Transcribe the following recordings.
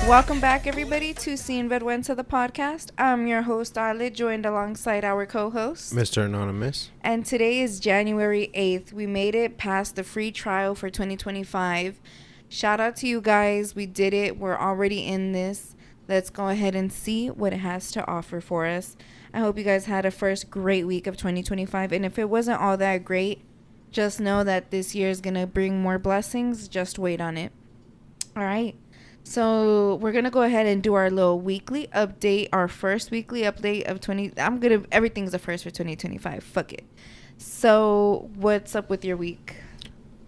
Welcome back, everybody, to Sin Vergüenza, the podcast. I'm your host, Ale, joined alongside our co-host, Mr. Anonymous. And today is January 8th. We made it past the free trial for 2025. Shout out to you guys. We did it. We're already in this. Let's go ahead and see what it has to offer for us. I hope you guys had a first great week of 2025. And if it wasn't all that great, just know that this year is going to bring more blessings. Just wait on it. All right. So we're going to go ahead and do our little weekly update, our first weekly update of everything's a first for 2025. Fuck it. So what's up with your week?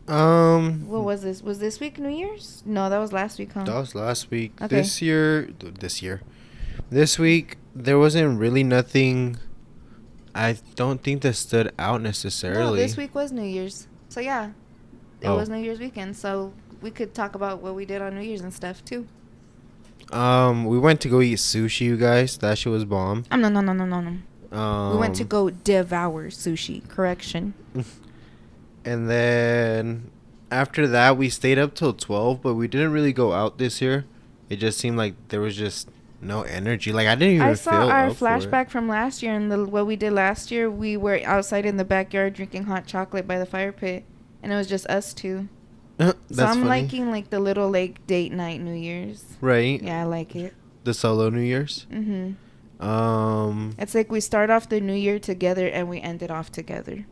What was this? Was this week New Year's? No, that was last week, huh? That was last week. Okay. This week, there wasn't really nothing, I don't think, that stood out necessarily. No, this week was New Year's. So yeah, it was New Year's weekend. So we could talk about what we did on New Year's and stuff too. We went to go eat sushi, you guys. That shit was bomb. No. We went to go devour sushi. Correction. And then after that, we stayed up till 12, but we didn't really go out this year. It just seemed like there was just no energy. Like, I didn't even feel up for it. I saw our flashback from last year, and what we did last year, we were outside in the backyard drinking hot chocolate by the fire pit, and it was just us two. That's so I'm funny. liking like the little like date night New Year's. Right. Yeah, I like it. The solo New Year's. It's like we start off the new year together and we end it off together.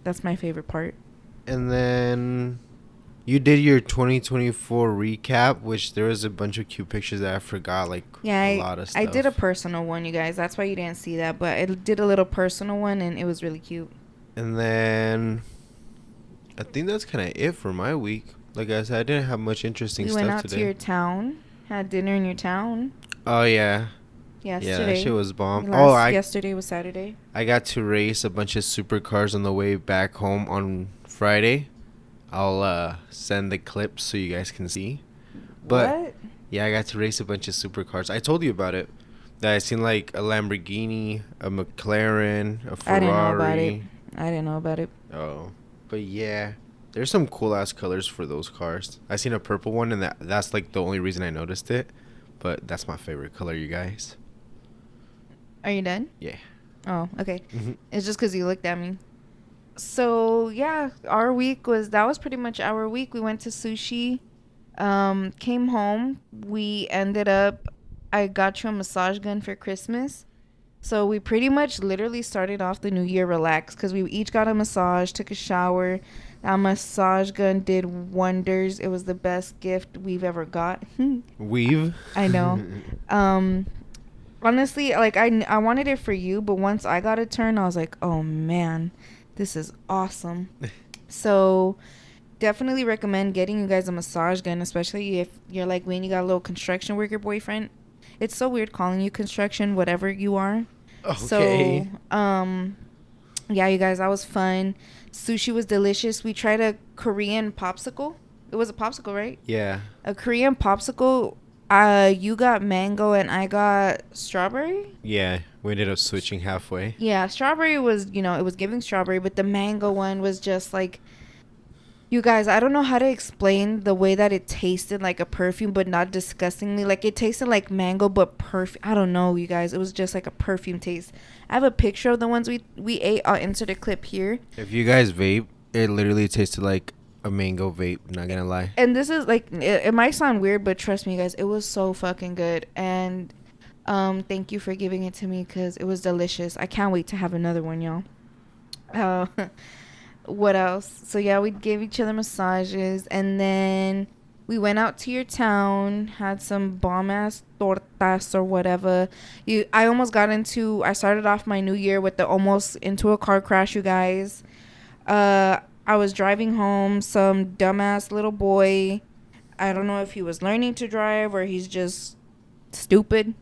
That's my favorite part. And then you did your 2024 recap, which there was a bunch of cute pictures that I forgot, like a lot of stuff. I did a personal one, you guys. That's why you didn't see that, but I did a little personal one and it was really cute. And then I think that's kind of it for my week. Like I said, I didn't have much interesting stuff today. We went out to your town, had dinner in your town. Oh, yeah. Yesterday. Yeah, that shit was bomb. Yesterday was Saturday. I got to race a bunch of supercars on the way back home on Friday. I'll send the clips so you guys can see. But what? Yeah, I got to race a bunch of supercars. I told you about it. That I seen like a Lamborghini, a McLaren, a Ferrari. I didn't know about it. Oh. But yeah, there's some cool ass colors for those cars. I seen a purple one, and that's like the only reason I noticed it. But that's my favorite color, you guys. Are you done? Yeah. Oh, okay. Mm-hmm. It's just because you looked at me. So yeah, that was pretty much our week. We went to sushi, came home. We ended up, I got you a massage gun for Christmas. So we pretty much literally started off the new year relaxed because we each got a massage, took a shower. That massage gun did wonders. It was the best gift we've ever got. I know. Honestly, like I wanted it for you, but once I got a turn, I was like, oh man, this is awesome. So definitely recommend getting you guys a massage gun, especially if you're like me and you got a little construction worker boyfriend. It's so weird calling you construction, whatever you are. Okay. So, yeah, you guys, that was fun. Sushi was delicious. We tried a Korean popsicle. It was a popsicle, right? Yeah. A Korean popsicle. You got mango and I got strawberry. Yeah, we ended up switching halfway. Yeah, strawberry was, it was giving strawberry, but the mango one was just like, you guys, I don't know how to explain the way that it tasted like a perfume, but not disgustingly. Like, it tasted like mango, but perfume. I don't know, you guys. It was just like a perfume taste. I have a picture of the ones we ate. I'll insert a clip here. If you guys vape, it literally tasted like a mango vape, not gonna lie. And this is like, it might sound weird, but trust me, guys, it was so fucking good. And thank you for giving it to me because it was delicious. I can't wait to have another one, y'all. What else? So yeah, we gave each other massages, and then we went out to your town, had some bomb ass tortas or whatever. I started off my new year with almost into a car crash, you guys. I was driving home, some dumbass little boy. I don't know if he was learning to drive or he's just stupid,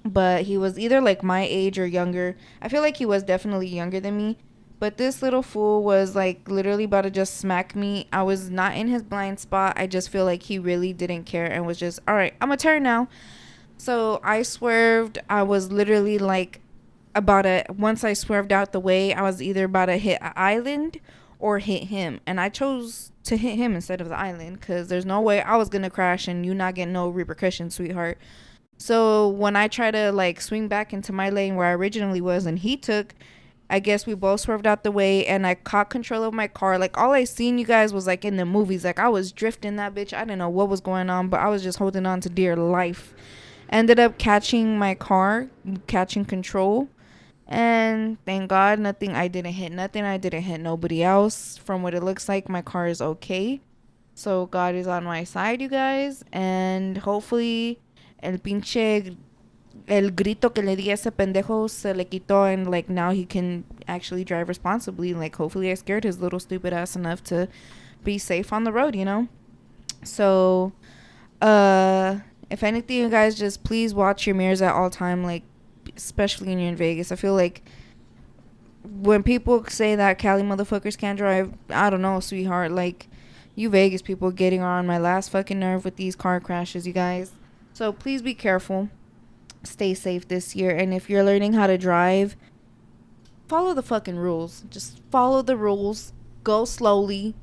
but he was either like my age or younger. I feel like he was definitely younger than me. But this little fool was like literally about to just smack me. I was not in his blind spot. I just feel like he really didn't care and was just, all right, I'm gonna turn now. So I swerved. I was literally like once I swerved out the way, I was either about to hit an island or hit him, and I chose to hit him instead of the island because there's no way I was gonna crash and you not get no repercussions, sweetheart. So when I try to like swing back into my lane where I originally was and he took, I guess we both swerved out the way and I caught control of my car. Like all I seen you guys was like in the movies. Like I was drifting that bitch. I didn't know what was going on, but I was just holding on to dear life. Ended up catching my car, catching control. And thank God nothing I didn't hit nothing. I didn't hit nobody else. From what it looks like, my car is okay. So God is on my side, you guys. And hopefully el pinche el grito que le di a ese pendejo se le quitó and like now he can actually drive responsibly. Like hopefully I scared his little stupid ass enough to be safe on the road, you know? So if anything, you guys just please watch your mirrors at all time, like especially when you're in Vegas. I feel like when people say that Cali motherfuckers can't drive, I don't know, sweetheart. Like, you Vegas people getting on my last fucking nerve with these car crashes, you guys. So please be careful. Stay safe this year. And if you're learning how to drive, follow the fucking rules. Just follow the rules. Go slowly.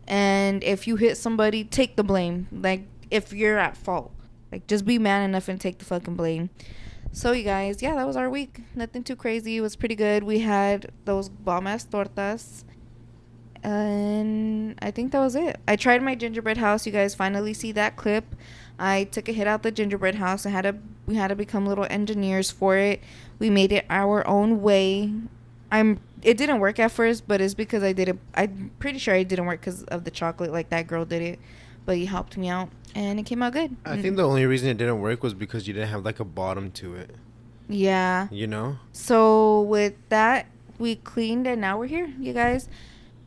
And if you hit somebody, take the blame. Like, if you're at fault. Like, just be man enough and take the fucking blame. So, you guys, yeah, that was our week. Nothing too crazy. It was pretty good. We had those bomb-ass tortas. And I think that was it. I tried my gingerbread house. You guys finally see that clip. I took a hit out the gingerbread house. We had to become little engineers for it. We made it our own way. It didn't work at first, but it's because I'm pretty sure it didn't work because of the chocolate. Like that girl did it, but you helped me out, and it came out good. I think the only reason it didn't work was because you didn't have like a bottom to it. Yeah. You know? So with that, we cleaned and now we're here, you guys.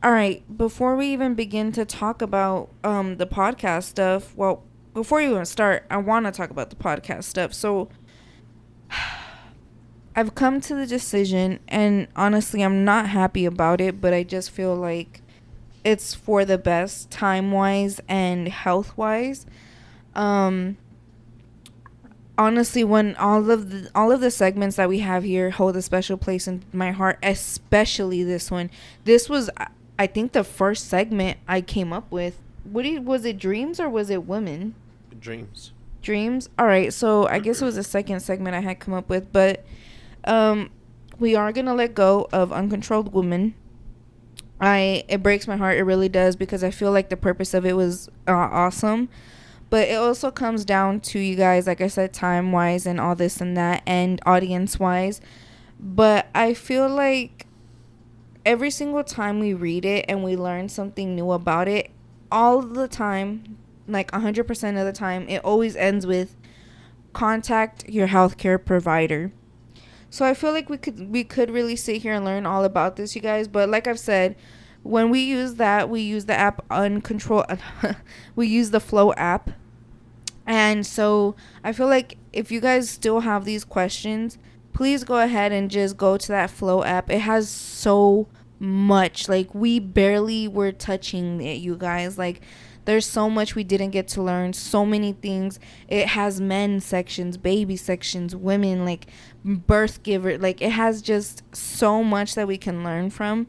All right. Before we even begin to talk about the podcast stuff, well, before we even start, I want to talk about the podcast stuff. So I've come to the decision, and honestly, I'm not happy about it, but I just feel like it's for the best time-wise and health-wise. Honestly, when all of the segments that we have here hold a special place in my heart, especially this one. This was, I think, the first segment I came up with. Was it dreams or was it women? Dreams. All right, so I guess it was the second segment I had come up with, but we are gonna let go of Uncontrolled Woman. It breaks my heart, it really does, because I feel like the purpose of it was awesome. But it also comes down to, you guys, like I said, time-wise and all this and that, and audience-wise. But I feel like every single time we read it and we learn something new about it, all the time, like 100% of the time, it always ends with contact your healthcare provider. So I feel like we could really sit here and learn all about this, you guys. But like I've said, when we use the app Uncontrolled. We use the Flow app. And so I feel like if you guys still have these questions, please go ahead and just go to that Flow app. It has so much. Like, we barely were touching it, you guys. Like, there's so much we didn't get to learn. So many things. It has men sections, baby sections, women, like birth giver. Like, it has just so much that we can learn from.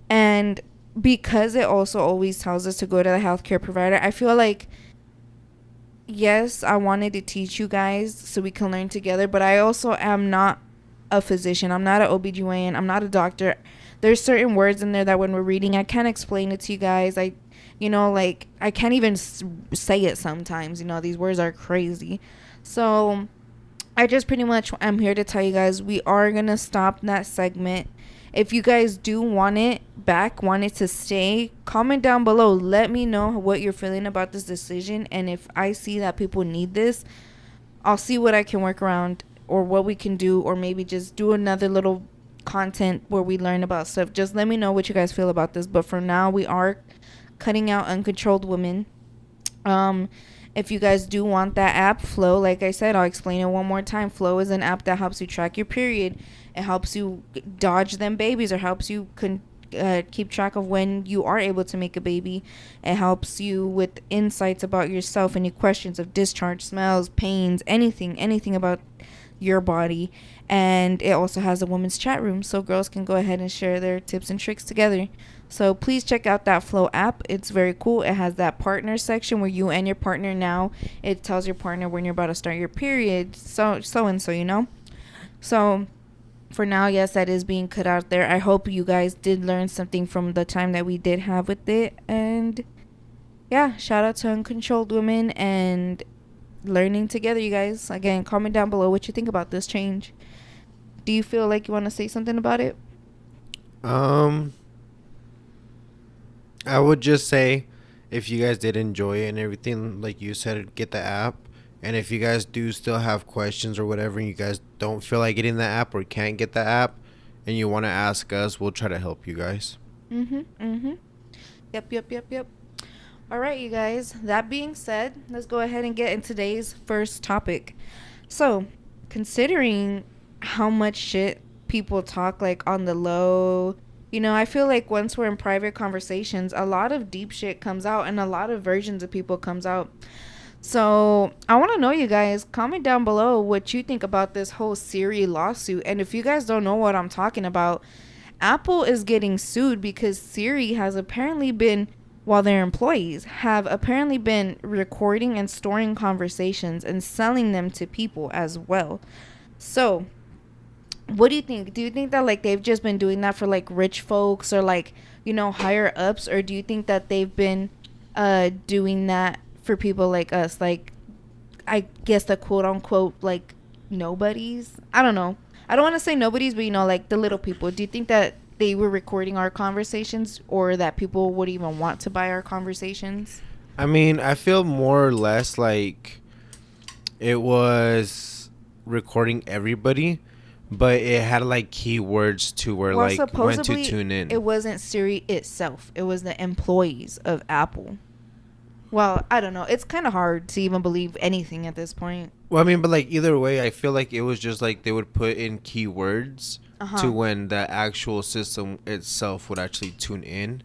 And because it also always tells us to go to the healthcare provider, I feel like, yes, I wanted to teach you guys so we can learn together, but I also am not a physician. I'm not an OBGYN. I'm not a doctor. There's certain words in there that when we're reading, I can't explain it to you guys. I can't even say it sometimes. These words are crazy. So I just pretty much am here to tell you guys we are going to stop that segment. If you guys do want it to stay, comment down below. Let me know what you're feeling about this decision. And if I see that people need this, I'll see what I can work around or what we can do, or maybe just do another little content where we learn about stuff. Just let me know what you guys feel about this. But for now, we are cutting out Uncontrolled Women. If you guys do want that app, Flow, like I said, I'll explain it one more time. Flow is an app that helps you track your period. It helps you dodge them babies, or helps you keep track of when you are able to make a baby. It helps you with insights about yourself, any questions of discharge, smells, pains, anything about your body. And it also has a women's chat room, so girls can go ahead and share their tips and tricks together. So please check out that Flow app. It's very cool. It has that partner section where you and your partner, now it tells your partner when you're about to start your period, so and so, you know. So for now, yes, that is being cut out there. I hope you guys did learn something from the time that we did have with it. And yeah, shout out to Uncontrolled Women and learning together, you guys. Again, comment down below what you think about this change. Do you feel like you want to say something about it? I would just say, if you guys did enjoy it and everything, like you said, get the app. And if you guys do still have questions or whatever, and you guys don't feel like getting the app or can't get the app, and you want to ask us, we'll try to help you guys. Yep. All right, you guys. That being said, let's go ahead and get in today's first topic. So, considering how much shit people talk like on the low, you know, I feel like once we're in private conversations, a lot of deep shit comes out and a lot of versions of people comes out. So I want to know, you guys, comment down below what you think about this whole Siri lawsuit. And if you guys don't know what I'm talking about, Apple is getting sued because Siri has apparently been, while their employees have apparently been recording and storing conversations and selling them to people as well. So what do you think? Do you think that like they've just been doing that for like rich folks or like, you know, higher ups? Or do you think that they've been doing that for people like us, like I guess the quote unquote like nobodies? I don't know, I don't want to say nobodies, but you know, like the little people. Do you think that they were recording our conversations, or that people would even want to buy our conversations? I mean, I feel more or less like it was recording everybody, but it had like keywords to where Well, like when to supposedly tune in. it wasn't Siri itself, it was the employees of Apple. Well, I don't know. It's kind of hard to even believe anything at this point. Well, I mean, but like either way, I feel like it was just like they would put in keywords to when the actual system itself would actually tune in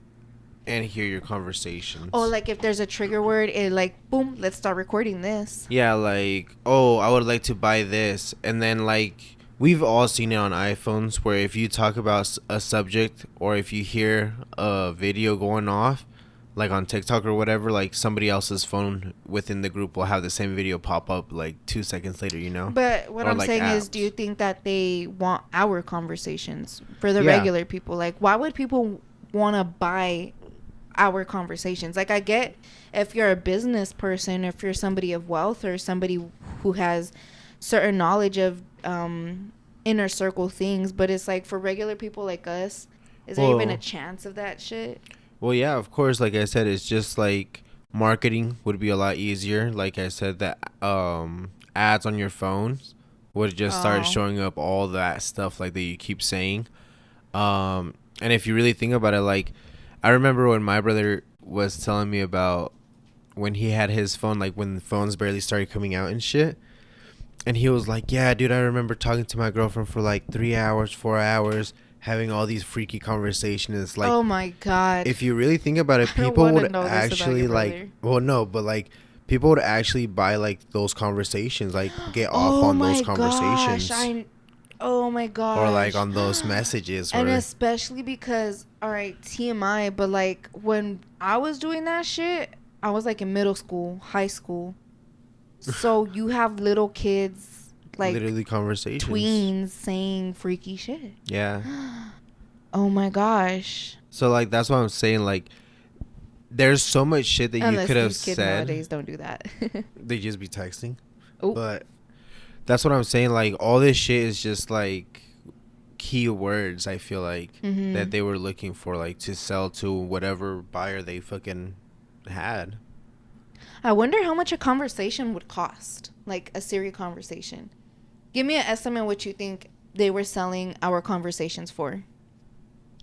and hear your conversations. Oh, like if there's a trigger word, it like, boom, let's start recording this. Yeah, like, oh, I would like to buy this. And then like we've all seen it on iPhones where if you talk about a subject or if you hear a video going off, like on TikTok or whatever, like somebody else's phone within the group will have the same video pop up like 2 seconds later, you know? But what Or I'm like saying is, apps. do you think that they want our conversations for the regular people? Like, why would people want to buy our conversations? Like, I get if you're a business person, if you're somebody of wealth or somebody who has certain knowledge of inner circle things, but it's like for regular people like us, is there even a chance of that shit? Well, yeah, of course. Like I said, it's just like marketing would be a lot easier. Like I said, that ads on your phones would just start showing up all that stuff like that you keep saying. And if you really think about it, like I remember when my brother was telling me about when he had his phone, like when the phones barely started coming out and shit. And he was like, yeah, dude, I remember talking to my girlfriend for like 3 hours, 4 hours, having all these freaky conversations. Like, oh my God. if you really think about it, people would actually like, well, no, but like people would actually buy like those conversations, like get off on those conversations. Oh my gosh. Or like on those messages. And especially because, all right, TMI, but like when I was doing that shit, I was like in middle school, high school. So you have little kids, like literally conversations, tweens saying freaky shit. Yeah. Oh my gosh. So like that's what I'm saying. Like there's so much shit that you could have said. Nowadays don't do that. They just be texting. Ooh. But that's what I'm saying. Like all this shit is just like keywords. I feel like that they were looking for, like to sell to whatever buyer they fucking had. I wonder how much a conversation would cost, like a Siri conversation. Give me an estimate what you think they were selling our conversations for.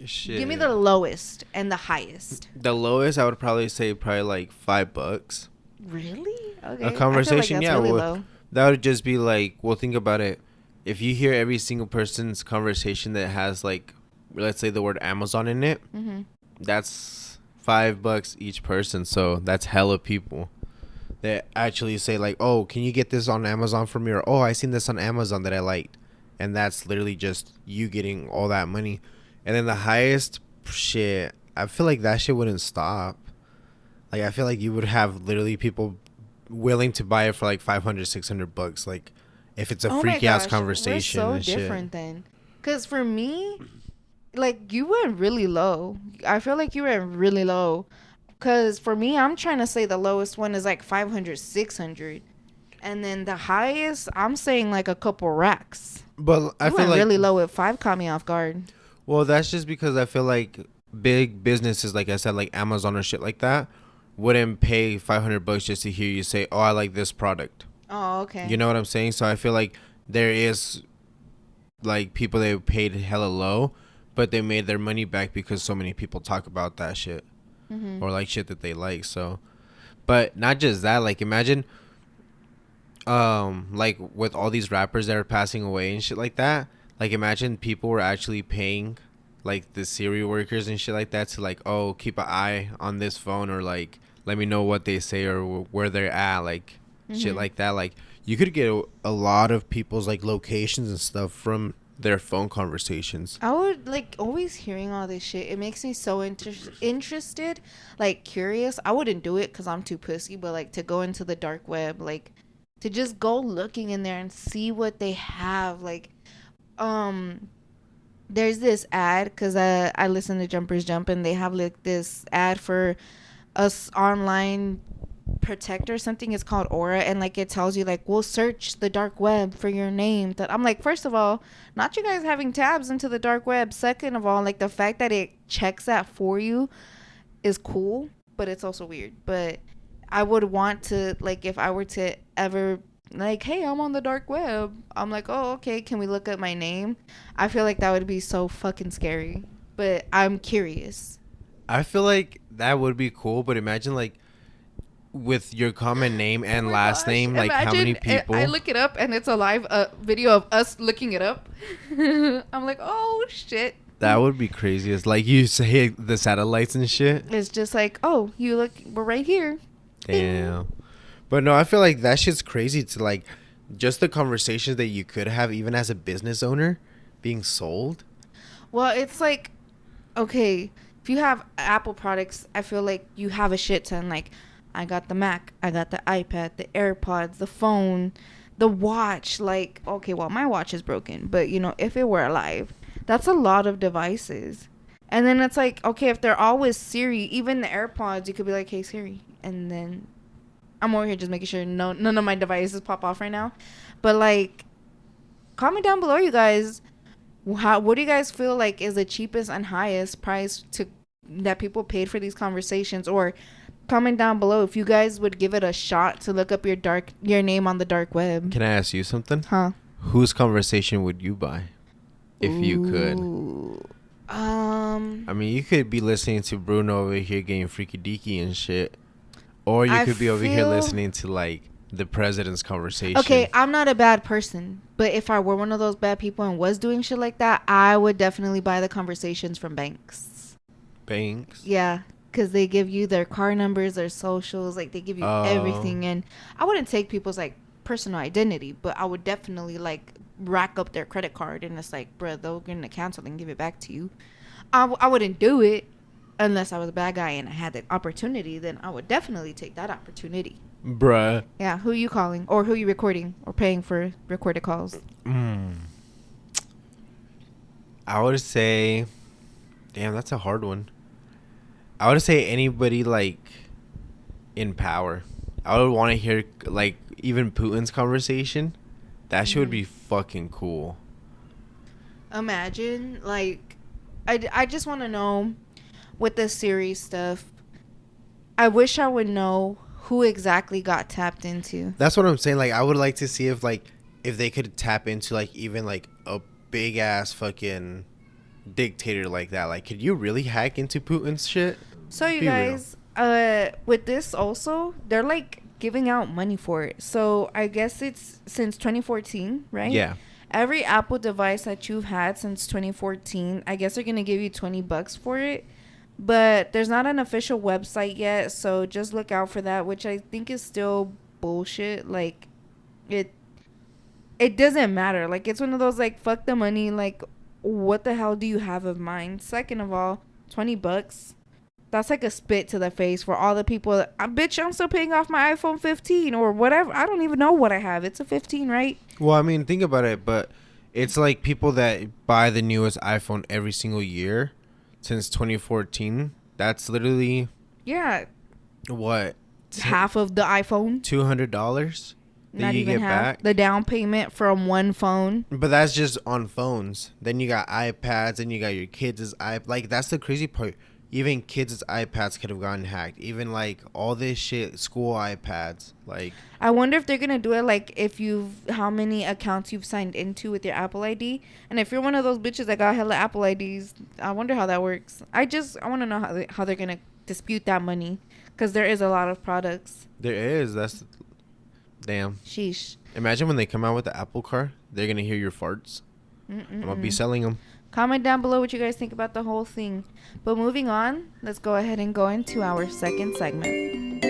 Shit. Give me the lowest and the highest. The lowest, I would probably say like $5. Really? Okay. A conversation, like yeah. Really low. That would just be like, well, think about it. If you hear every single person's conversation that has like let's say the word Amazon in it, that's $5 each person. So that's hella people that actually say like, oh, can you get this on Amazon for me? Or, oh, I seen this on Amazon that I liked. And that's literally just you getting all that money. And then the highest shit, I feel like that shit wouldn't stop. Like, I feel like you would have literally people willing to buy it for like 500, $600. Like, if it's a freaky ass conversation. We're so and different shit. then. Because for me, like, you went really low. I feel like you went really low. Because for me, I'm trying to say the lowest one is like 500, 600. And then the highest, I'm saying like a couple racks. But I You feel went like really low at 5, caught me off guard. well, that's just because I feel like big businesses, like I said, like Amazon or shit like that, wouldn't pay $500 just to hear you say, "Oh, I like this product." Oh, okay. You know what I'm saying? So I feel like there is like people that paid hella low, but they made their money back because so many people talk about that shit or like shit that they like. So, but not just that. Like imagine, like with all these rappers that are passing away and shit like that. Like imagine people were actually paying like the Siri workers and shit like that to like, oh, keep an eye on this phone or like let me know what they say or where they're at, like shit like that. Like you could get a lot of people's like locations and stuff from their phone conversations. I would like always hearing all this shit. It makes me so interested, like curious. I wouldn't do it because I'm too pussy, but like to go into the dark web, like to just go looking in there and see what they have. Like, there's this ad because I listen to Jumpers Jump and they have like this ad for us online protector something. It's called Aura, and like it tells you like we'll search the dark web for your name. That I'm like, first of all, not you guys having tabs into the dark web. Second of all, like the fact that it checks that for you is cool, but it's also weird. But I would want to, like, if I were to ever like, hey, I'm on the dark web, I'm like, oh, okay, can we look up my name? I feel like that would be so fucking scary, but I'm curious. I feel like that would be cool, but imagine like with your common name and last name, like how many people? I look it up and it's a live video of us looking it up. I'm like, oh shit. That would be crazy. It's like you say the satellites and shit. It's just like, oh, you look, we're right here. Damn. But no, I feel like that shit's crazy to like just the conversations that you could have even as a business owner being sold. Well, it's like, okay, if you have Apple products, I feel like you have a shit ton. Like, I got the Mac, I got the iPad, the AirPods, the phone, the watch. Like, okay, well, my watch is broken, but you know, if it were alive, that's a lot of devices. And then it's like, okay, if they're all with Siri, even the AirPods, you could be like, hey, Siri. And then I'm over here just making sure none of my devices pop off right now. But like, comment down below, you guys. What do you guys feel like is the cheapest and highest price to that people paid for these conversations? Or comment down below if you guys would give it a shot to look up your name on the dark web. Can I ask you something? Huh? Whose conversation would you buy if you could? I mean, you could be listening to Bruno over here getting freaky deaky and shit, or you could be over here listening to like the president's conversation. Okay, I'm not a bad person, but if I were one of those bad people and was doing shit like that, I would definitely buy the conversations from banks. Banks? Yeah, because they give you their car numbers, their socials, like they give you everything. And I wouldn't take people's like personal identity, but I would definitely like rack up their credit card, and it's like, bruh, they're gonna cancel and give it back to you. I wouldn't do it unless I was a bad guy and I had the opportunity. Then I would definitely take that opportunity. Bruh. Yeah, who you calling or who you recording or paying for recorded calls? I would say, damn, that's a hard one. I would say anybody like in power. I would want to hear like even Putin's conversation. That shit would be fucking cool. Imagine like, I just want to know with the Siri stuff. I wish I would know who exactly got tapped into. That's what I'm saying. Like, I would like to see if they could tap into like even like a big ass fucking dictator like that. Like, could you really hack into Putin's shit? So you guys, with this also, they're like giving out money for it. So I guess it's since 2014, right? Yeah. every Apple device that you've had since 2014, I guess they're going to give you $20 for it. But there's not an official website yet, so just look out for that, which I think is still bullshit. Like, it it doesn't matter. Like, it's one of those, like, fuck the money. Like, what the hell do you have of mine? Second of all, $20. That's like a spit to the face for all the people. Bitch, I'm still paying off my iPhone 15 or whatever. I don't even know what I have. It's a 15, right? Well, I mean, think about it, but it's like people that buy the newest iPhone every single year since 2014. That's literally Yeah, what, half of the iPhone. $200 that Not you even get half. back. The down payment from one phone. But that's just on phones. Then you got iPads, and you got your kids' iPad. Like, that's the crazy part. Even kids' iPads could have gotten hacked. Even, like, all this shit, school iPads. Like, I wonder if they're going to do it like if how many accounts you've signed into with your Apple ID. And if you're one of those bitches that got hella Apple IDs, I wonder how that works. I want to know how they're going to dispute that money. Because there is a lot of products. there is. That's... Damn. Sheesh. Imagine when they come out with the Apple Car. They're going to hear your farts. I'm going to be selling them. Comment down below what you guys think about the whole thing. But moving on, let's go ahead and go into our second segment.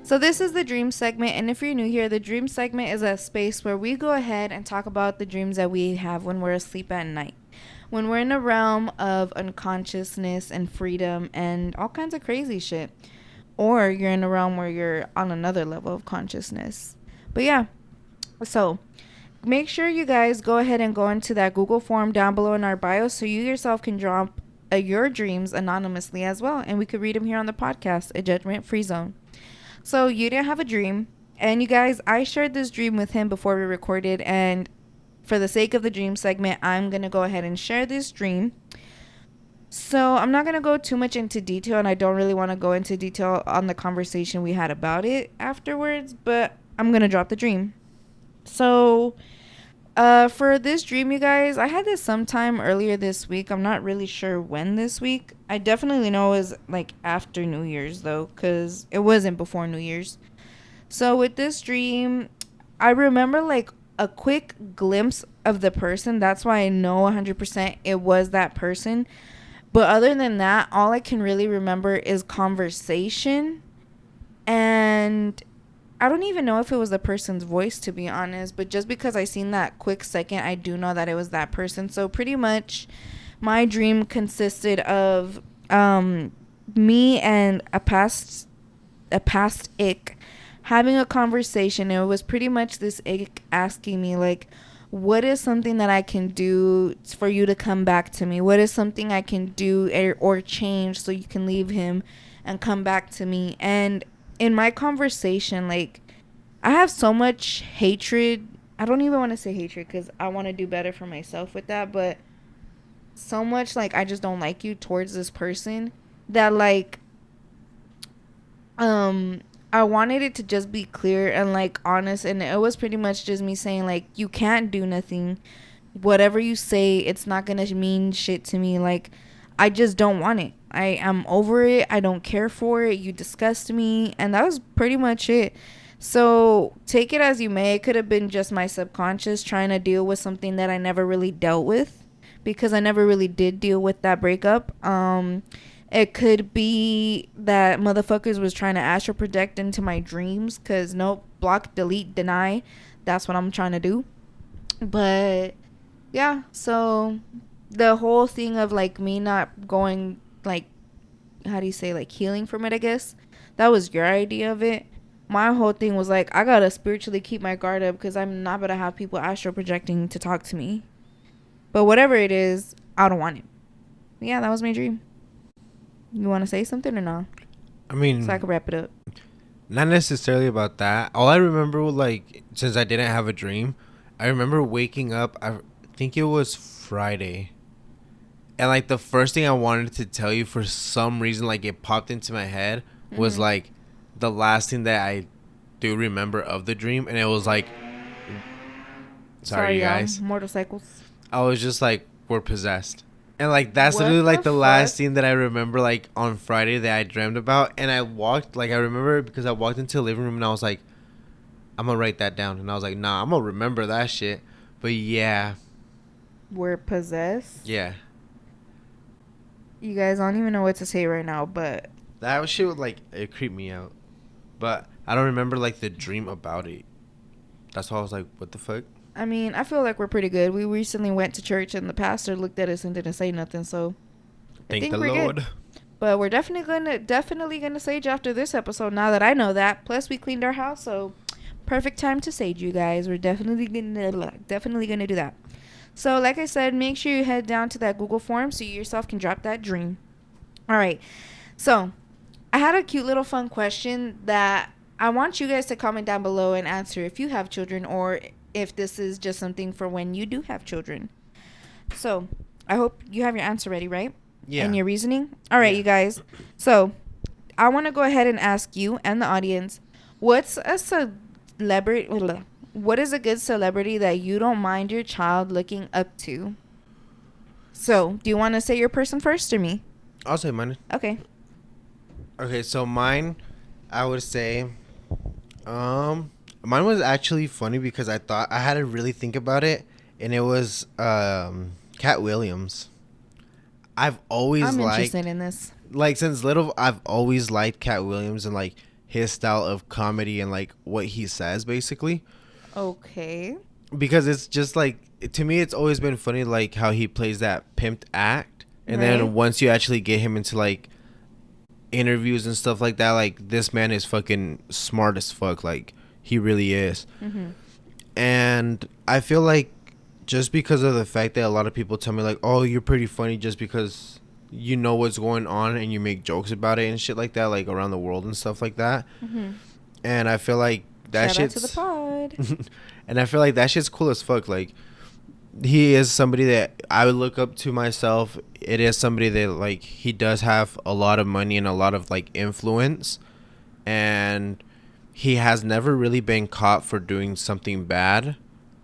So this is the dream segment, and if you're new here, the dream segment is a space where we go ahead and talk about the dreams that we have when we're asleep at night. When we're in a realm of unconsciousness and freedom and all kinds of crazy shit. Or you're in a realm where you're on another level of consciousness. But yeah, so make sure you guys go ahead and go into that Google form down below in our bio so you yourself can drop your dreams anonymously as well. And we could read them here on the podcast, A Judgment-Free Zone. So you didn't have a dream. And you guys, I shared this dream with him before we recorded. And for the sake of the dream segment, I'm going to go ahead and share this dream. So I'm not going to go too much into detail. And I don't really want to go into detail on the conversation we had about it afterwards. But I'm going to drop the dream. So for this dream, you guys, I had this sometime earlier this week. I'm not really sure when this week. I definitely know it was like after New Year's though, because it wasn't before New Year's. So with this dream, I remember like a quick glimpse of the person. That's why I know 100% it was that person. But other than that, all I can really remember is conversation. And I don't even know if it was the person's voice, to be honest, but just because I seen that quick second, I do know that it was that person. So pretty much my dream consisted of me and a past ick having a conversation. It was pretty much this ick asking me, like, what is something that I can do for you to come back to me? What is something I can do or change so you can leave him and come back to me? And in my conversation, like, I have so much hatred. I don't even want to say hatred because I want to do better for myself with that. But so much, like, I just don't like you towards this person that, like, I wanted it to just be clear and, like, honest. And it was pretty much just me saying, like, you can't do nothing. Whatever you say, it's not going to mean shit to me. Like, I just don't want it. I am over it. I don't care for it. You disgust me. And that was pretty much it. So take it as you may. It could have been just my subconscious trying to deal with something that I never really dealt with, because I never really did deal with that breakup. It could be that motherfuckers was trying to astral project into my dreams, because nope, block, delete, deny. That's what I'm trying to do. But yeah, so the whole thing of, like, me not going, like, how do you say, like, healing from it, I guess. That was your idea of it. My whole thing was, like, I gotta spiritually keep my guard up because I'm not gonna have people astral projecting to talk to me. But whatever it is, I don't want it. But yeah, that was my dream. You want to say something or no? I mean, so I can wrap it up. Not necessarily about that. All I remember, like, since I didn't have a dream, I remember waking up, I think it was Friday. And, like, the first thing I wanted to tell you for some reason, like, it popped into my head was, like, the last thing that I do remember of the dream. And it was, like, sorry you guys. Motorcycles. I was just, like, we're possessed. And, like, that's literally, like, the last thing that I remember, like, on Friday that I dreamt about. And I walked, like, I remember because I walked into the living room and I was like, I'm gonna write that down. And I was like, nah, I'm gonna remember that shit. But yeah, Were possessed. yeah, You guys, I don't even know what to say right now, but that shit would like it creeped me out. But I don't remember like the dream about it. That's why I was like, what the fuck? I mean, I feel like we're pretty good. We recently went to church and the pastor looked at us and didn't say nothing, so I Thank think the we're Lord. good. But we're definitely gonna sage after this episode. Now that I know that, plus we cleaned our house, so perfect time to sage, you guys. We're definitely gonna do that. So, like I said, make sure you head down to that Google form so you yourself can drop that dream. All right. So, I had a cute little fun question that I want you guys to comment down below and answer if you have children or if this is just something for when you do have children. So, I hope you have your answer ready, right? Yeah. And your reasoning? All right, Yeah. you guys. So, I want to go ahead and ask you and the audience, what's a celebrity? What is a good celebrity that you don't mind your child looking up to? So, do you want to say your person first or me? I'll say mine. Okay. Okay, so mine, I would say, mine was actually funny because I thought I had to really think about it, and it was Cat Williams. I've always I'm liked, interested in this. like since little, I've always liked Cat Williams and like his style of comedy and like what he says basically, Okay. because it's just like to me it's always been funny like how he plays that pimped act, and Right. then once you actually get him into like interviews and stuff like that, like this man is fucking smart as fuck, like he really is. Mm-hmm. And I feel like just because of the fact that a lot of people tell me like, oh, you're pretty funny just because you know what's going on and you make jokes about it and shit like that, like around the world and stuff like that. Mm-hmm. And I feel like that Shout out shit's to the pod. and I feel like that shit's cool as fuck. Like he is somebody that I would look up to myself. It is somebody that like he does have a lot of money and a lot of like influence, and he has never really been caught for doing something bad,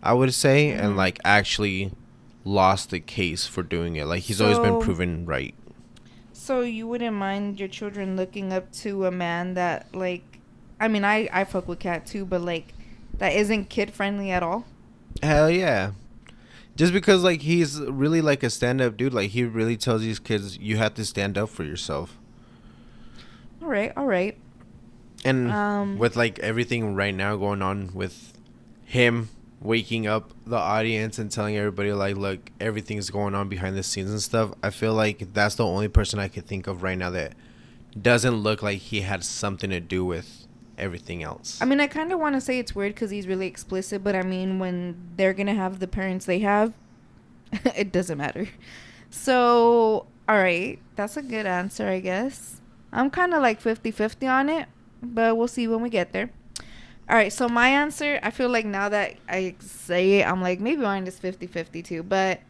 I would say, and like actually lost the case for doing it. Like he's always been proven right. So you wouldn't mind your children looking up to a man that like, I mean, I fuck with Cat too, but like that isn't kid friendly at all. Hell yeah. Just because like he's really like a stand-up dude, like he really tells these kids you have to stand up for yourself. All right, all right. And with like everything right now going on with him waking up the audience and telling everybody like, look, everything's going on behind the scenes and stuff, I feel like that's the only person I could think of right now that doesn't look like he had something to do with everything else. I mean, I kind of want to say it's weird because he's really explicit, but I mean, when they're gonna have the parents they have, it doesn't matter. So, all right, that's a good answer, I guess. I'm kind of like 50-50 on it, but we'll see when we get there. All right, so my answer, I feel like now that I say it, I'm like, maybe mine is 50-50 too, but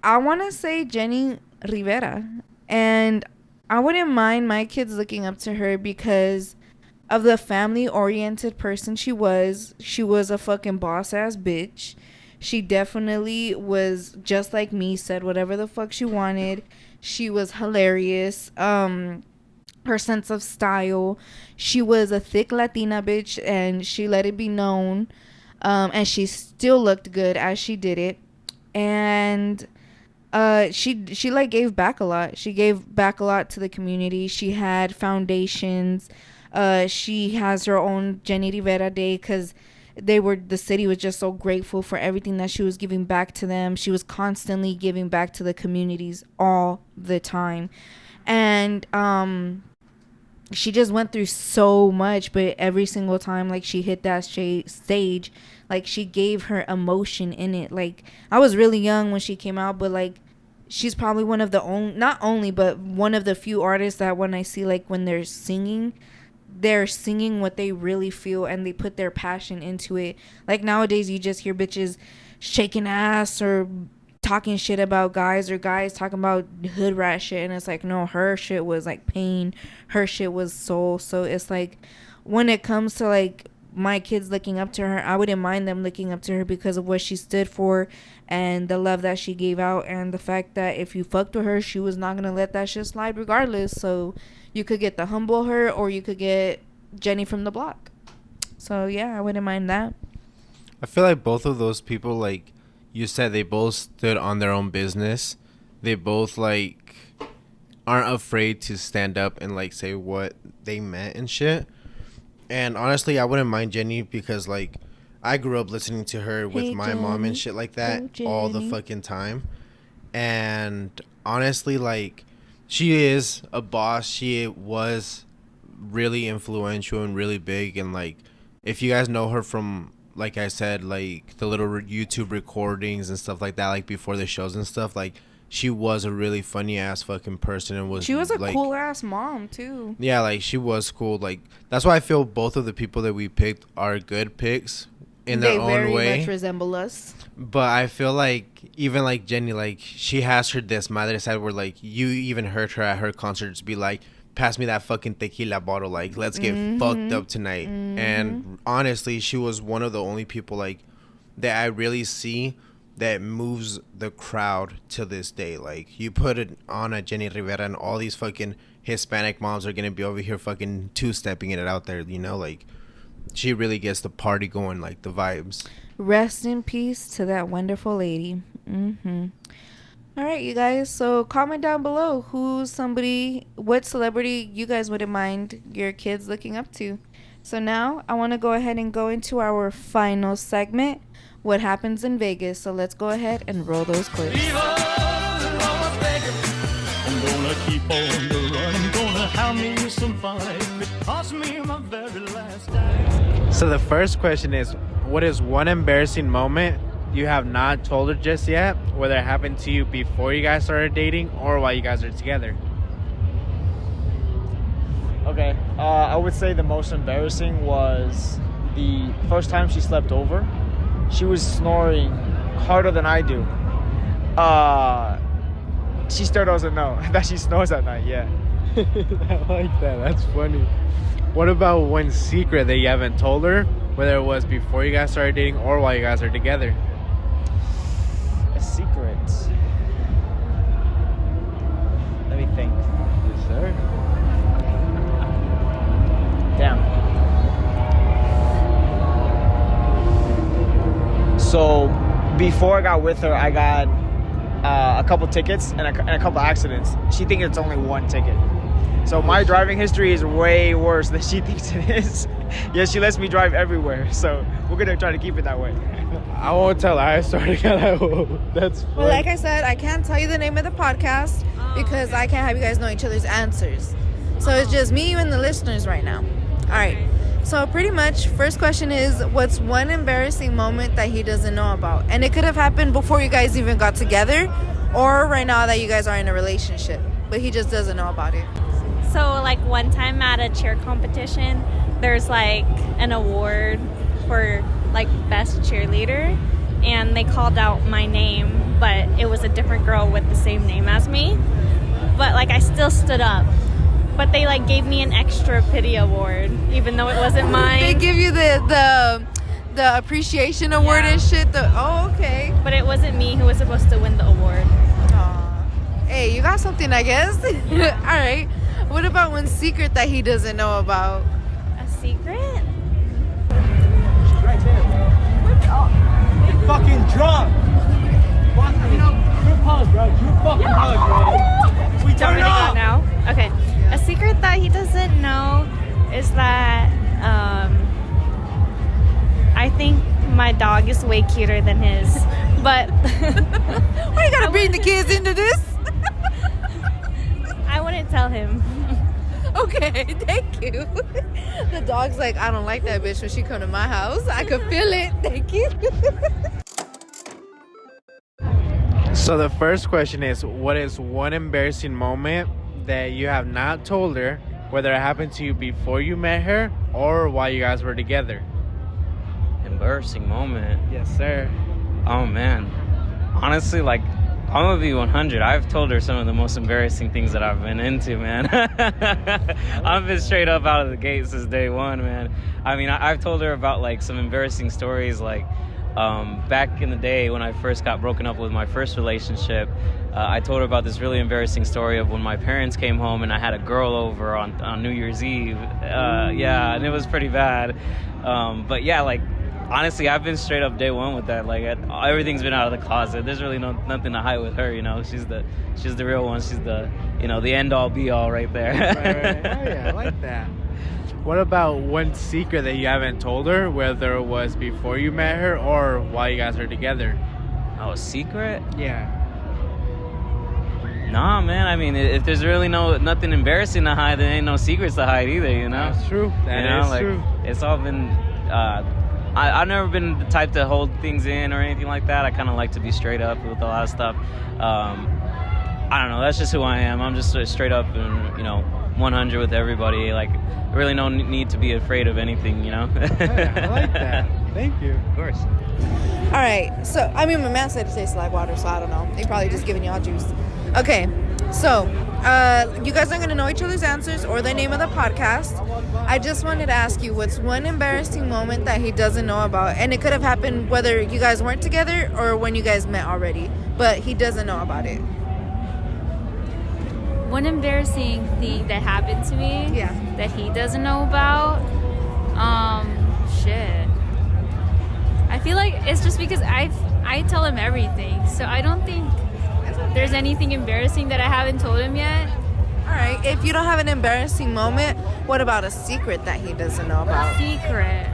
I want to say Jenny Rivera. And I wouldn't mind my kids looking up to her because of the family-oriented person she was. She was a fucking boss-ass bitch. She definitely was just like me, said whatever the fuck she wanted. She was hilarious. Her sense of style. She was a thick Latina bitch, and she let it be known. And she still looked good as she did it. And she like gave back a lot. She gave back a lot to the community. She had foundations. She has her own Jenny Rivera Day because the city was just so grateful for everything that she was giving back to them. She was constantly giving back to the communities all the time. And she just went through so much, but every single time like she hit that stage, like she gave her emotion in it. Like I was really young when she came out, but like she's probably one of the not only but one of the few artists that when I see like when they're singing what they really feel and they put their passion into it. Like nowadays you just hear bitches shaking ass or talking shit about guys or guys talking about hood rat shit, and it's like, no, her shit was like pain, her shit was soul. So it's like when it comes to like my kids looking up to her, I wouldn't mind them looking up to her because of what she stood for and the love that she gave out, and the fact that if you fucked with her, she was not gonna let that shit slide regardless. So you could get the humble her or you could get Jenny from the block. So yeah, I wouldn't mind that. I feel like both of those people, like you said, they both stood on their own business. They both like aren't afraid to stand up and like say what they meant and shit. And honestly, I wouldn't mind Jenny because like I grew up listening to her with my mom and shit like that all the fucking time. And honestly, like she is a boss. She was really influential and really big. And like if you guys know her from, like I said, like the little YouTube recordings and stuff like that, like before the shows and stuff, like she was a really funny ass fucking person and she was a like, cool ass mom too. Yeah, like she was cool. Like that's why I feel both of the people that we picked are good picks in their own way. They very much resemble us. But I feel like even like Jenny, like she has her desmadre side where like you even heard her at her concerts be like, pass me that fucking tequila bottle, like let's get fucked up tonight. And honestly, she was one of the only people like that I really see that moves the crowd to this day. Like you put it on a Jenny Rivera and all these fucking Hispanic moms are gonna be over here fucking two-stepping it out there, you know, like she really gets the party going, like the vibes. Rest in peace to that wonderful lady. All right, you guys, so comment down below what celebrity you guys wouldn't mind your kids looking up to. So now I want to go ahead and go into our final segment, what happens in Vegas. So let's go ahead and roll those clips. I'm gonna keep on the run. I'm gonna have me some fun. It cost me my very last time. So the first question is, what is one embarrassing moment you have not told her just yet, whether it happened to you before you guys started dating or while you guys are together? Okay, I would say the most embarrassing was the first time she slept over. She was snoring harder than I do. She still doesn't know that she snores at night, yeah. I like that, that's funny. What about one secret that you haven't told her, whether it was before you guys started dating or while you guys are together? A secret. Let me think. Yes, sir. Damn. So before I got with her, I got a couple tickets and a couple accidents. She thinks it's only one ticket. So my driving history is way worse than she thinks it is. Yeah, she lets me drive everywhere. So we're going to try to keep it that way. I won't tell her. I started That's funny. Well, like I said, I can't tell you the name of the podcast because I can't have you guys know each other's answers. So it's just me, you, and the listeners right now. All right. So pretty much, first question is, what's one embarrassing moment that he doesn't know about? And it could have happened before you guys even got together or right now that you guys are in a relationship, but he just doesn't know about it. So like one time at a cheer competition, there's like an award for like best cheerleader, and they called out my name, but it was a different girl with the same name as me. But like I still stood up. But they like gave me an extra pity award, even though it wasn't mine. They give you the appreciation award and shit. Okay. But it wasn't me who was supposed to win the award. Aw. Hey, you got something, I guess. All right. What about one secret that he doesn't know about? A secret? Right there. You're fucking drunk. Group hug, bro. Group fucking hug, bro. We turn it up now. Okay. A secret that he doesn't know is that I think my dog is way cuter than his. But why you gotta bring the kids into this? I wouldn't tell him. Okay, thank you. The dog's like, I don't like that bitch when she come to my house. I could feel it. Thank you. So the first question is, what is one embarrassing moment that you have not told her, whether it happened to you before you met her or while you guys were together? Embarrassing moment. Yes, sir. Oh man, honestly, like I'm gonna be 100. I've told her some of the most embarrassing things that I've been into, man. I've been straight up out of the gate since day one, man. I mean, I've told her about like some embarrassing stories, like back in the day when I first got broken up with my first relationship, I told her about this really embarrassing story of when my parents came home and I had a girl over on New Year's Eve. Yeah, and it was pretty bad. But yeah, like, honestly, I've been straight up day one with that. Like, everything's been out of the closet. There's really nothing to hide with her, you know. She's the real one. She's the, you know, the end all be all right there. Right. Oh yeah, I like that. What about one secret that you haven't told her, whether it was before you met her or while you guys are together? Oh, secret? Yeah. Nah, man. I mean, if there's really nothing embarrassing to hide, there ain't no secrets to hide either, you know? That's true. That is true. It's all been... I've never been the type to hold things in or anything like that. I kind of like to be straight up with a lot of stuff. I don't know. That's just who I am. I'm just straight up and, you know, 100 with everybody. Like, really no need to be afraid of anything, you know? Yeah, I like that. Thank you. Of course. All right. So, I mean, my man said it tastes like water, so I don't know. They probably just giving y'all juice. Okay. So, you guys aren't going to know each other's answers or the name of the podcast. I just wanted to ask you, what's one embarrassing moment that he doesn't know about? And it could have happened whether you guys weren't together or when you guys met already. But he doesn't know about it. One embarrassing thing that happened to me that he doesn't know about, shit. I feel like it's just because I tell him everything, so I don't think there's anything embarrassing that I haven't told him yet. All right. If you don't have an embarrassing moment, what about a secret that he doesn't know about? Secret.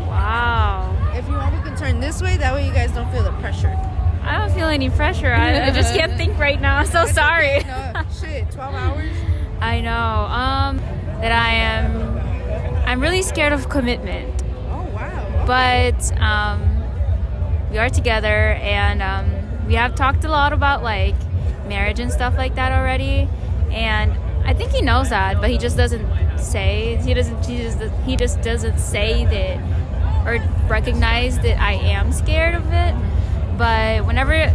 Wow. If you want, we can turn this way. That way you guys don't feel the pressure. I don't feel any pressure. I just can't think right now. I'm so sorry. No, shit, 12 hours? I know. That I'm really scared of commitment. Oh, wow. But we are together, and we have talked a lot about like marriage and stuff like that already. And I think he knows that, but he just doesn't say. He just doesn't say that or recognize that I am scared of it. But whenever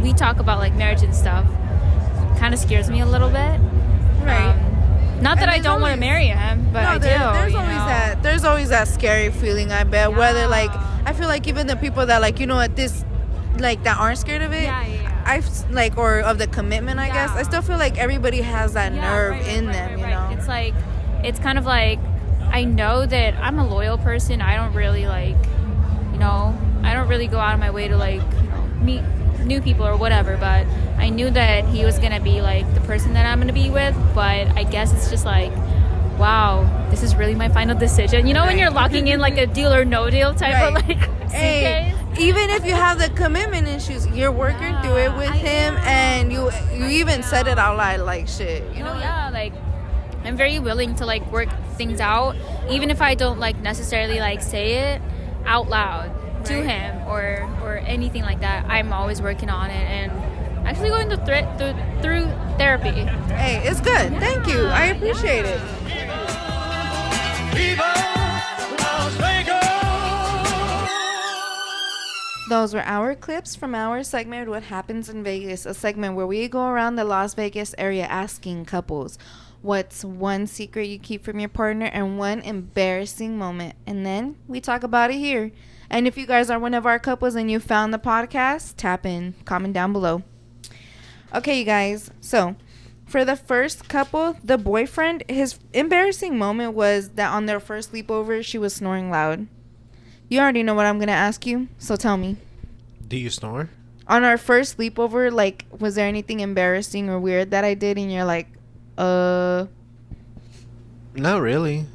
we talk about like marriage and stuff, it kind of scares me a little bit. Right. Not that I don't want to marry him, but I do. There's always that scary feeling, I bet. Yeah. Whether like, I feel like even the people that like, you know what, this, like that aren't scared of it. I like, or of the commitment, I guess. I still feel like everybody has that nerve in them, you know. It's like, it's kind of like, I know that I'm a loyal person. I don't really like, you know, I don't really go out of my way to like, you know, meet new people or whatever, but I knew that he was gonna be like the person that I'm gonna be with. But I guess it's just like, wow, this is really my final decision. You know, when you're locking in like a deal or no deal type of like suitcase. Even if you have the commitment issues, you're working through it with him, and you even said it out loud, like shit. You know? Yeah, like I'm very willing to like work things out, even if I don't like necessarily like say it out loud to him or anything like that. I'm always working on it and actually going through therapy. Hey, it's good. Thank you. I appreciate it. Those were our clips from our segment, What Happens in Vegas, a segment where we go around the Las Vegas area asking couples, what's one secret you keep from your partner and one embarrassing moment? And then we talk about it here. And if you guys are one of our couples and you found the podcast, tap in, comment down below. Okay, you guys. So, for the first couple, the boyfriend, his embarrassing moment was that on their first sleepover, she was snoring loud. You already know what I'm going to ask you, so tell me. Do you snore? On our first sleepover, like, was there anything embarrassing or weird that I did and you're like, Not really.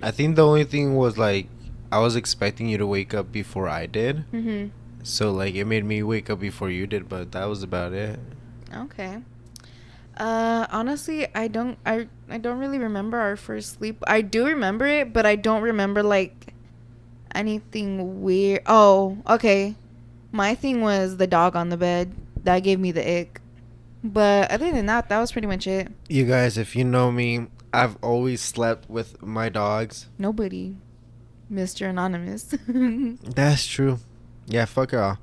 I think the only thing was, like, I was expecting you to wake up before I did. Mm-hmm. So, like, it made me wake up before you did, but that was about it. Okay. Honestly, I don't really remember our first sleep. I do remember it, but I don't remember, like, anything weird. Oh, okay. My thing was the dog on the bed. That gave me the ick. But other than that, that was pretty much it. You guys, if you know me, I've always slept with my dogs. Nobody. Mr. Anonymous. That's true. Yeah, fuck y'all.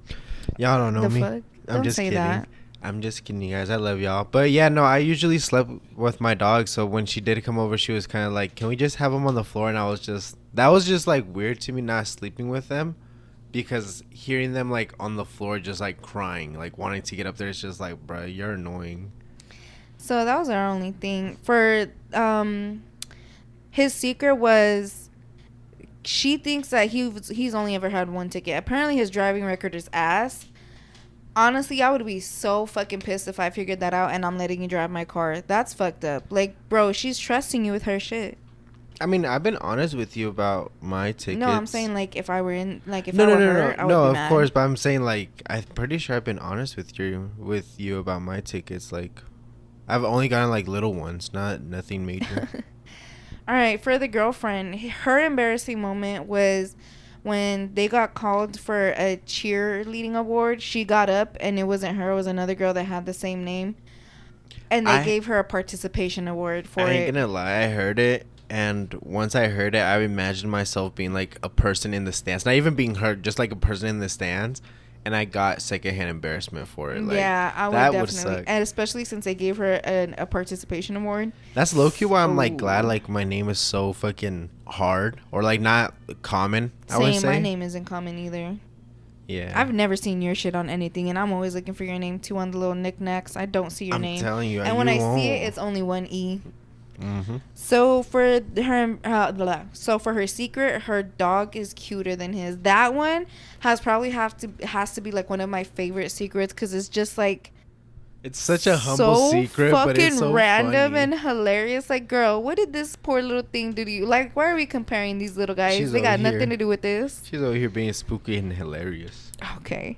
Y'all don't know The me. fuck? I'm Don't just say kidding. that. I'm just kidding, you guys. I love y'all. But yeah, no, I usually slept with my dog. So when she did come over, she was kind of like, can we just have them on the floor? And that was just like weird to me, not sleeping with them. because hearing them like on the floor just like crying, like wanting to get up there, it's just like, bro, you're annoying. So that was our only thing. For his secret was she thinks that he's only ever had one ticket. Apparently his driving record is ass. Honestly, I would be so fucking pissed if I figured that out and I'm letting you drive my car. That's fucked up. Like, bro, she's trusting you with her shit. I mean, I've been honest with you about my tickets. No, I'm saying like if I were in, like if I were her, I would be of mad. course, but I'm saying like I'm pretty sure I've been honest with you about my tickets. Like, I've only gotten like little ones, nothing major. All right, for the girlfriend, her embarrassing moment was when they got called for a cheerleading award. She got up and it wasn't her, it was another girl that had the same name. And they gave her a participation award for it. I ain't gonna lie, I heard it, and once I heard it, I imagined myself being like a person in the stands, not even being her, just like a person in the stands, and I got secondhand embarrassment for it. Like, yeah, I would definitely, and especially since they gave her a participation award. That's low-key why I'm like glad like my name is so fucking hard, or like not common. I would say my name isn't common either. Yeah, I've never seen your shit on anything, and I'm always looking for your name too on the little knickknacks. I don't see your name. I'm telling you, and when I see it, it's only one E. Mm-hmm. So for her secret, her dog is cuter than his. That one has to be like one of my favorite secrets because it's just like it's such a humble secret, but it's so random funny. and hilarious. Like, girl, what did this poor little thing do to you? Like, why are we comparing these little guys? They got nothing to do with this. She's over here being spooky and hilarious. Okay.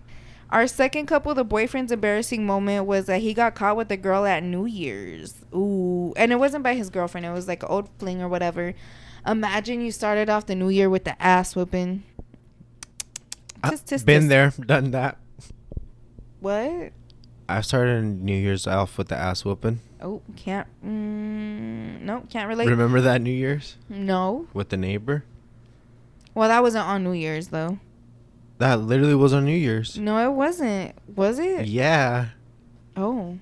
Our second couple, the boyfriend's embarrassing moment was that he got caught with a girl at New Year's. Ooh. And it wasn't by his girlfriend. It was like an old fling or whatever. Imagine you started off the new year with the ass whooping. Been there, done that. What? I started New Year's off with the ass whooping. Oh, can't. No, can't relate. Remember that New Year's? No. With the neighbor? Well, that wasn't on New Year's, though. That literally was on New Year's. No, it wasn't. Was it? Yeah. Oh.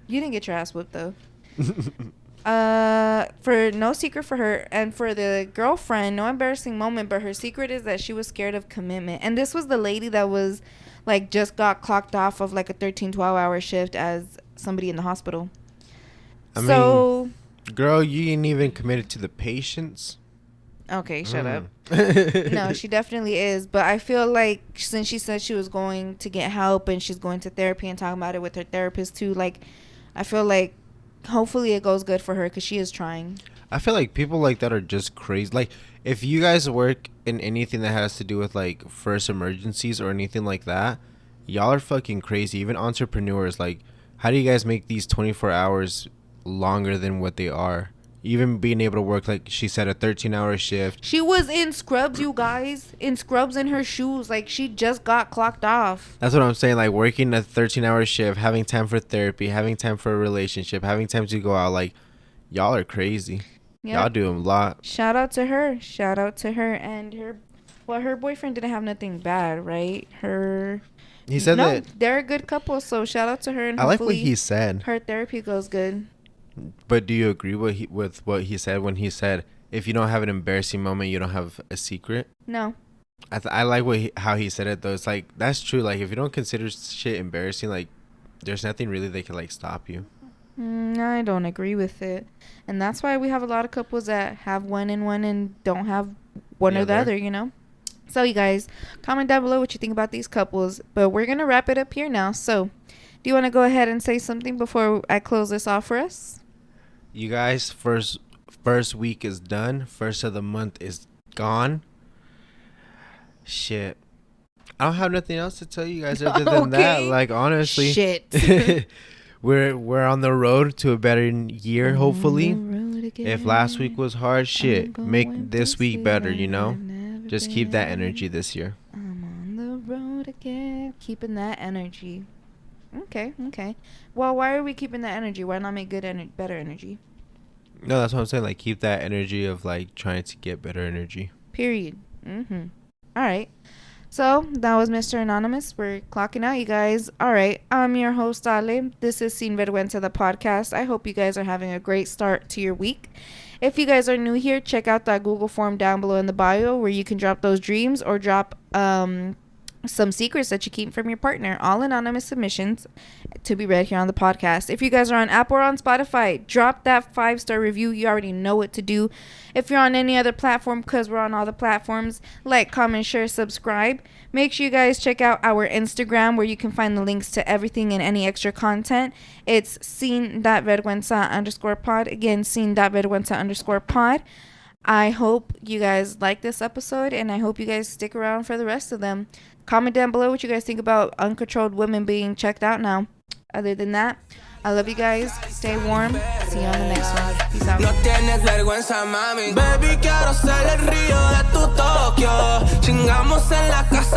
You didn't get your ass whipped, though. For no secret for her, and for the girlfriend, no embarrassing moment, but her secret is that she was scared of commitment. And this was the lady that was, like, just got clocked off of, like, a 12-hour shift as somebody in the hospital. I mean, girl, you ain't even committed to the patients. Okay, shut up. No, she definitely is. But I feel like since she said she was going to get help and she's going to therapy and talking about it with her therapist too, like, I feel like hopefully it goes good for her because she is trying. I feel like people like that are just crazy. Like, if you guys work in anything that has to do with, like, first emergencies or anything like that, y'all are fucking crazy. Even entrepreneurs, like, how do you guys make these 24 hours longer than what they are? Even being able to work, like she said, a 13-hour shift. She was in scrubs, you guys. In scrubs in her shoes. Like, she just got clocked off. That's what I'm saying. Like, working a 13-hour shift, having time for therapy, having time for a relationship, having time to go out. Like, y'all are crazy. Yep. Y'all do a lot. Shout out to her. Shout out to her. And her boyfriend didn't have nothing bad, right? He said that they're a good couple, so shout out to her. And I like what he said. Her therapy goes good. But do you agree with what he said when he said, if you don't have an embarrassing moment, you don't have a secret? No. I like how he said it, though. It's like, that's true. Like, if you don't consider shit embarrassing, like, there's nothing really that can, like, stop you. I don't agree with it. And that's why we have a lot of couples that have one and don't have one or the other, you know? So, you guys, comment down below what you think about these couples. But we're going to wrap it up here now. So, do you want to go ahead and say something before I close this off for us? You guys, first week is done. First of the month is gone. Shit. I don't have nothing else to tell you guys other than that. Like, honestly. Shit. we're on the road to a better year, hopefully. If last week was hard, shit, make this week better, you know? Just keep that energy this year. I'm on the road again. Keeping that energy. Okay. Well, why are we keeping that energy? Why not make better energy? No, that's what I'm saying. Like, keep that energy of, like, trying to get better energy. Period. All right. So, that was Mr. Anonymous. We're clocking out, you guys. All right. I'm your host, Ale. This is Sin Vergüenza, the podcast. I hope you guys are having a great start to your week. If you guys are new here, check out that Google form down below in the bio where you can drop those dreams or drop some secrets that you keep from your partner. All anonymous submissions to be read here on the podcast. If you guys are on Apple or on Spotify, drop that 5-star review. You already know what to do. If you're on any other platform, because we're on all the platforms, like, comment, share, subscribe. Make sure you guys check out our Instagram where you can find the links to everything and any extra content. It's sin.vergüenza_pod. Again, sin.vergüenza_pod. I hope you guys like this episode, and I hope you guys stick around for the rest of them. Comment down below what you guys think about uncontrolled women being checked out now. Other than that, I love you guys. Stay warm. See you on the next one. Peace out. No tienes vergüenza, mami. Baby, quiero ser el río de tu Tokio. Chingamos en la casa.